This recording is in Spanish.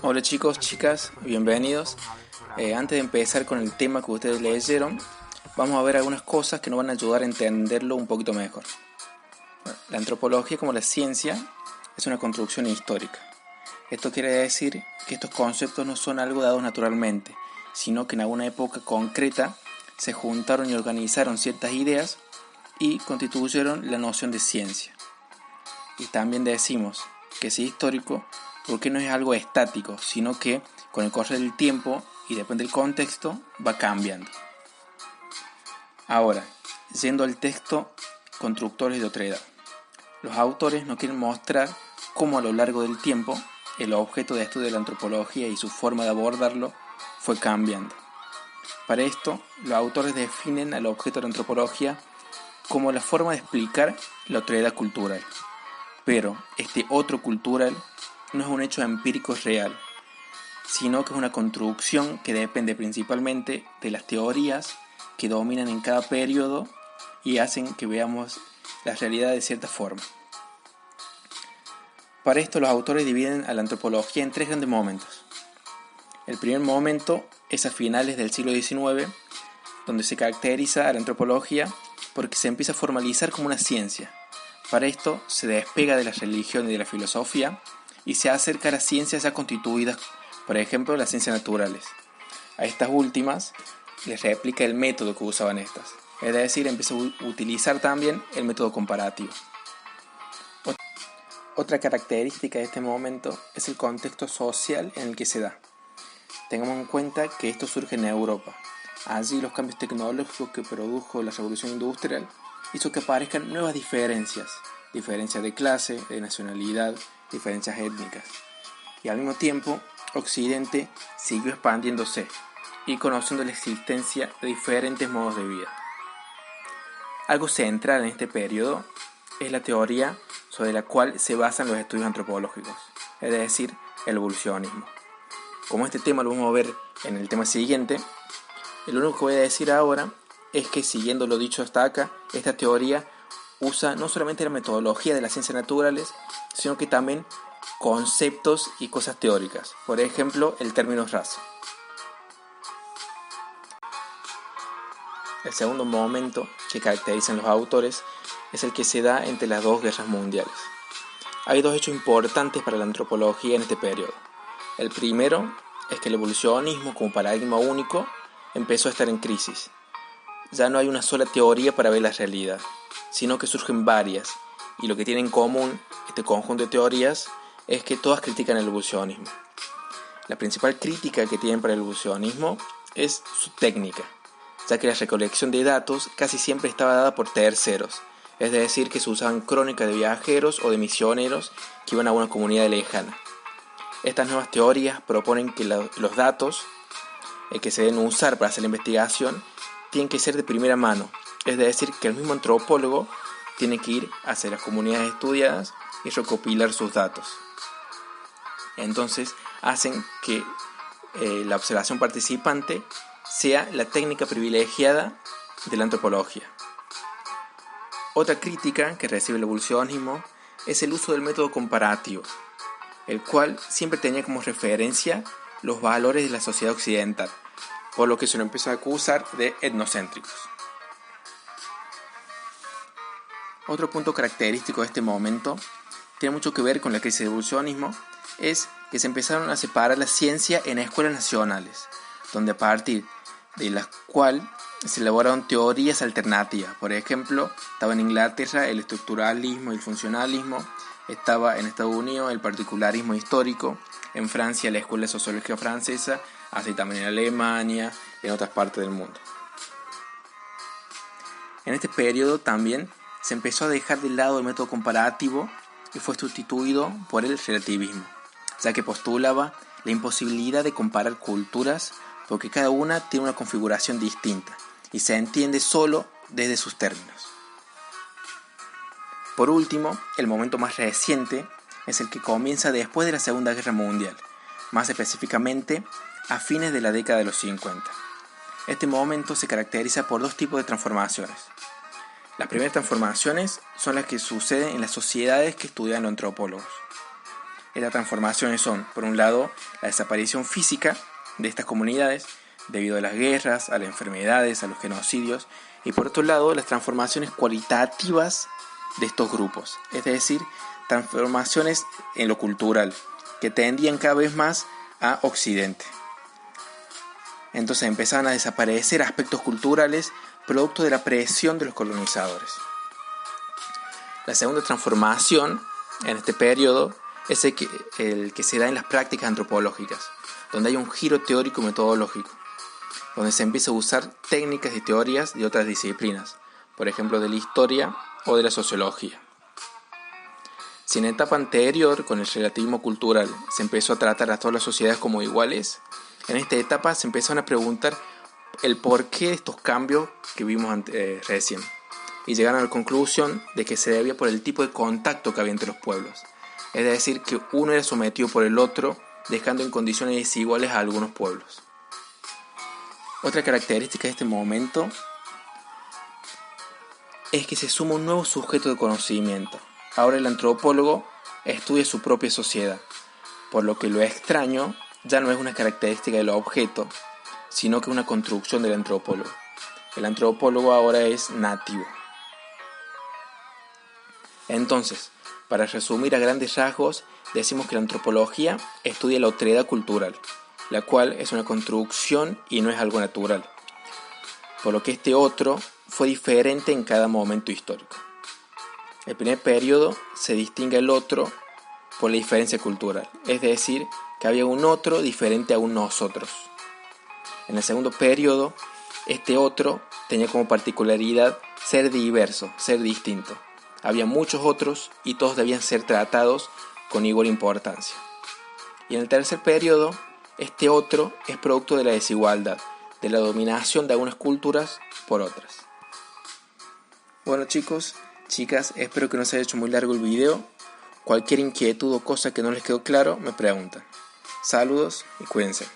Hola chicos, chicas, bienvenidos. Antes de empezar con el tema que ustedes leyeron, vamos a ver algunas cosas que nos van a ayudar a entenderlo un poquito mejor. La antropología, como la ciencia, es una construcción histórica. Esto quiere decir que estos conceptos no son algo dado naturalmente, sino que en alguna época concreta se juntaron y organizaron ciertas ideas y constituyeron la noción de ciencia. Y también decimos que es histórico porque no es algo estático, sino que con el correr del tiempo y depende del contexto va cambiando. Ahora, yendo al texto Constructores de Otredad. Los autores nos quieren mostrar cómo a lo largo del tiempo el objeto de estudio de la antropología y su forma de abordarlo fue cambiando. Para esto, los autores definen al objeto de la antropología como la forma de explicar la otredad cultural. Pero este otro cultural no es un hecho empírico real, sino que es una construcción que depende principalmente de las teorías que dominan en cada periodo y hacen que veamos la realidad de cierta forma. Para esto los autores dividen a la antropología en tres grandes momentos. El primer momento es a finales del siglo XIX, donde se caracteriza a la antropología porque se empieza a formalizar como una ciencia. Para esto se despega de la religión y de la filosofía y se acerca a las ciencias ya constituidas, por ejemplo las ciencias naturales. A estas últimas les replica el método que usaban estas, es decir, empezó a utilizar también el método comparativo. Otra característica de este momento es el contexto social en el que se da. Tengamos en cuenta que esto surge en Europa. Allí los cambios tecnológicos que produjo la revolución industrial hizo que aparezcan nuevas diferencias de clase, de nacionalidad, diferencias étnicas. Y al mismo tiempo, Occidente siguió expandiéndose y conociendo la existencia de diferentes modos de vida. Algo central en este periodo es la teoría sobre la cual se basan los estudios antropológicos, es decir, el evolucionismo. Como este tema lo vamos a ver en el tema siguiente, lo único que voy a decir ahora es que, siguiendo lo dicho hasta acá, esta teoría usa no solamente la metodología de las ciencias naturales, sino que también conceptos y cosas teóricas. Por ejemplo, el término raza. El segundo momento que caracterizan los autores es el que se da entre las dos guerras mundiales. Hay dos hechos importantes para la antropología en este periodo. El primero es que el evolucionismo como paradigma único empezó a estar en crisis. Ya no hay una sola teoría para ver la realidad, sino que surgen varias, y lo que tiene en común este conjunto de teorías es que todas critican el evolucionismo. La principal crítica que tienen para el evolucionismo es su técnica, ya que la recolección de datos casi siempre estaba dada por terceros, es decir, que se usaban crónicas de viajeros o de misioneros que iban a una comunidad lejana. Estas nuevas teorías proponen que los datos que se deben usar para hacer la investigación tienen que ser de primera mano, es decir, que el mismo antropólogo tiene que ir hacia las comunidades estudiadas y recopilar sus datos. Entonces hacen que la observación participante sea la técnica privilegiada de la antropología. Otra crítica que recibe el evolucionismo es el uso del método comparativo, el cual siempre tenía como referencia los valores de la sociedad occidental, por lo que se lo empezó a acusar de etnocéntricos. Otro punto característico de este momento tiene mucho que ver con la crisis del evolucionismo, es que se empezaron a separar la ciencia en escuelas nacionales, donde a partir de las cuales se elaboraron teorías alternativas. Por ejemplo, estaba en Inglaterra el estructuralismo y el funcionalismo, estaba en Estados Unidos el particularismo histórico, en Francia la escuela de sociología francesa, así también en Alemania y en otras partes del mundo. En este periodo también se empezó a dejar de lado el método comparativo y fue sustituido por el relativismo, ya que postulaba la imposibilidad de comparar culturas porque cada una tiene una configuración distinta y se entiende solo desde sus términos. Por último, el momento más reciente es el que comienza después de la Segunda Guerra Mundial, más específicamente a fines de la década de los 50. Este momento se caracteriza por dos tipos de transformaciones. Las primeras transformaciones son las que suceden en las sociedades que estudian los antropólogos. Estas transformaciones son, por un lado, la desaparición física de estas comunidades debido a las guerras, a las enfermedades, a los genocidios, y por otro lado, las transformaciones cualitativas de estos grupos, es decir, transformaciones en lo cultural, que tendían cada vez más a Occidente. Entonces empezaban a desaparecer aspectos culturales producto de la presión de los colonizadores. La segunda transformación en este periodo es el que se da en las prácticas antropológicas, donde hay un giro teórico-metodológico, donde se empieza a usar técnicas y teorías de otras disciplinas, por ejemplo de la historia o de la sociología. Si en la etapa anterior, con el relativismo cultural, se empezó a tratar a todas las sociedades como iguales, en esta etapa se empezaron a preguntar el porqué de estos cambios que vimos recién, y llegaron a la conclusión de que se debía por el tipo de contacto que había entre los pueblos, es decir, que uno era sometido por el otro, dejando en condiciones desiguales a algunos pueblos. Otra característica de este momento es que se suma un nuevo sujeto de conocimiento. Ahora el antropólogo estudia su propia sociedad, por lo que lo extraño ya no es una característica del objeto, sino que una construcción del antropólogo. El antropólogo ahora es nativo. Entonces, para resumir a grandes rasgos, decimos que la antropología estudia la otredad cultural, la cual es una construcción y no es algo natural, por lo que este otro fue diferente en cada momento histórico. El primer periodo se distingue al otro por la diferencia cultural, es decir, que había un otro diferente a un nosotros. En el segundo periodo, este otro tenía como particularidad ser diverso, ser distinto. Había muchos otros y todos debían ser tratados con igual importancia. Y en el tercer periodo, este otro es producto de la desigualdad, de la dominación de algunas culturas por otras. Bueno chicos, chicas, espero que no se haya hecho muy largo el video. Cualquier inquietud o cosa que no les quedó claro, me preguntan. Saludos y cuídense.